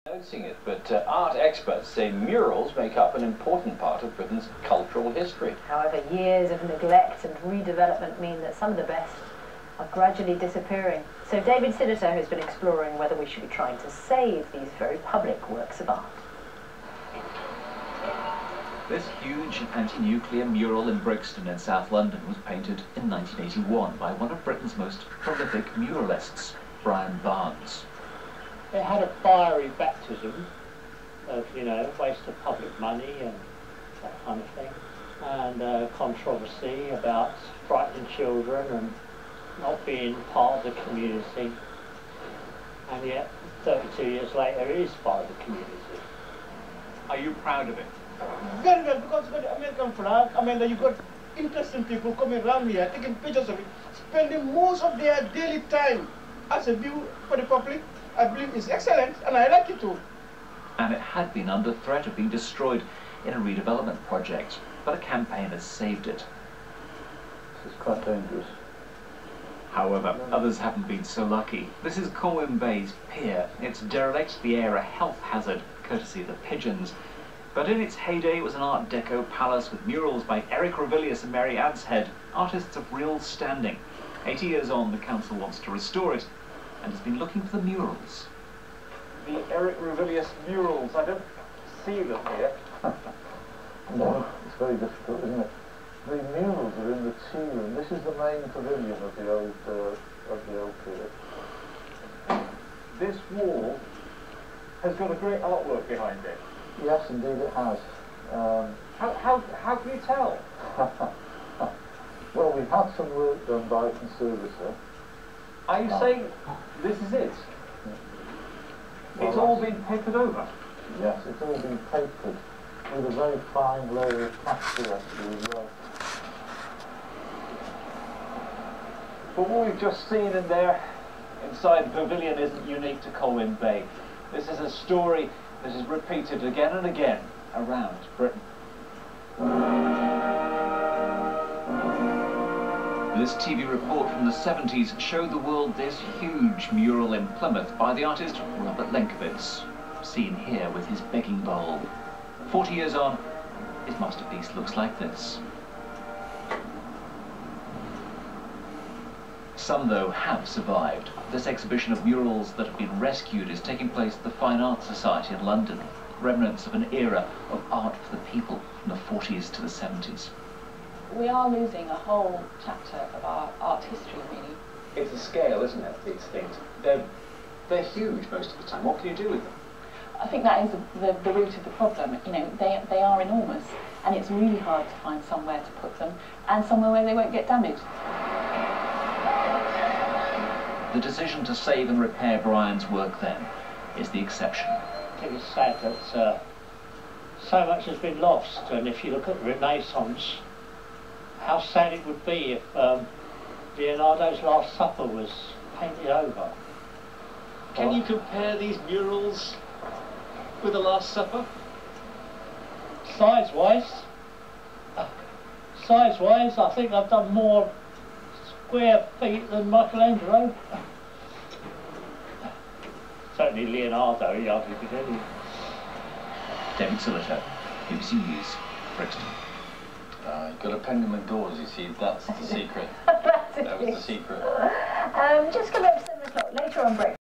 Noticing it, but art experts say murals make up an important part of Britain's cultural history. However, years of neglect and redevelopment mean that some of the best are gradually disappearing. So David Sillito has been exploring whether we should be trying to save these very public works of art. This huge anti-nuclear mural in Brixton in South London was painted in 1981 by one of Britain's most prolific muralists, Brian Barnes. It had a fiery baptism of, waste of public money and that kind of thing, and controversy about frightening children and not being part of the community. And yet, 32 years later, it is part of the community. Are you proud of it? Very well, because you've got the American flag. You've got interesting people coming around here, taking pictures of it, spending most of their daily time as a view for the public. I believe it's excellent, and I like it too. And it had been under threat of being destroyed in a redevelopment project, but a campaign has saved it. This is quite dangerous. However, others haven't been so lucky. This is Colwyn Bay's pier. It's derelict, the air a health hazard, courtesy of the pigeons. But in its heyday, it was an Art Deco palace with murals by Eric Ravilius and Mary Adshead, artists of real standing. 80 years on, the council wants to restore it, and has been looking for the murals. The Eric Ravilius murals, I don't see them here. No, it's very difficult, isn't it? The murals are in the tea room. This is the main pavilion of the old pier. This wall has got a great artwork behind it. Yes, indeed it has. How can you tell? Well, we've had some work done by a conservator. Are you saying this is it? Well, it's all been papered over? Yes, it's all been papered with a very fine layer of plaster actually as well. But what we've just seen in there, inside the pavilion, isn't unique to Colwyn Bay. This is a story that is repeated again and again around Britain. This TV report from the 70s showed the world this huge mural in Plymouth by the artist Robert Lenkiewicz, seen here with his begging bowl. 40 years on, his masterpiece looks like this. Some, though, have survived. This exhibition of murals that have been rescued is taking place at the Fine Arts Society in London, remnants of an era of art for the people from the 40s to the 70s. We are losing a whole chapter of our art history, really. It's the scale, isn't it, these things? They're huge most of the time. What can you do with them? I think that is the root of the problem. They are enormous, and it's really hard to find somewhere to put them, and somewhere where they won't get damaged. The decision to save and repair Brian's work, then, is the exception. I think it's sad that so much has been lost, and if you look at the Renaissance, how sad it would be if Leonardo's Last Supper was painted over. Can you compare these murals with the Last Supper? Size-wise, I think I've done more square feet than Michelangelo. Certainly Leonardo, he hardly did any. David Sillito, BBC News, Brixton. You've got a pendulum indoors, you see, that's the secret. That was the secret. Just come up to 7 o'clock later on Brixton.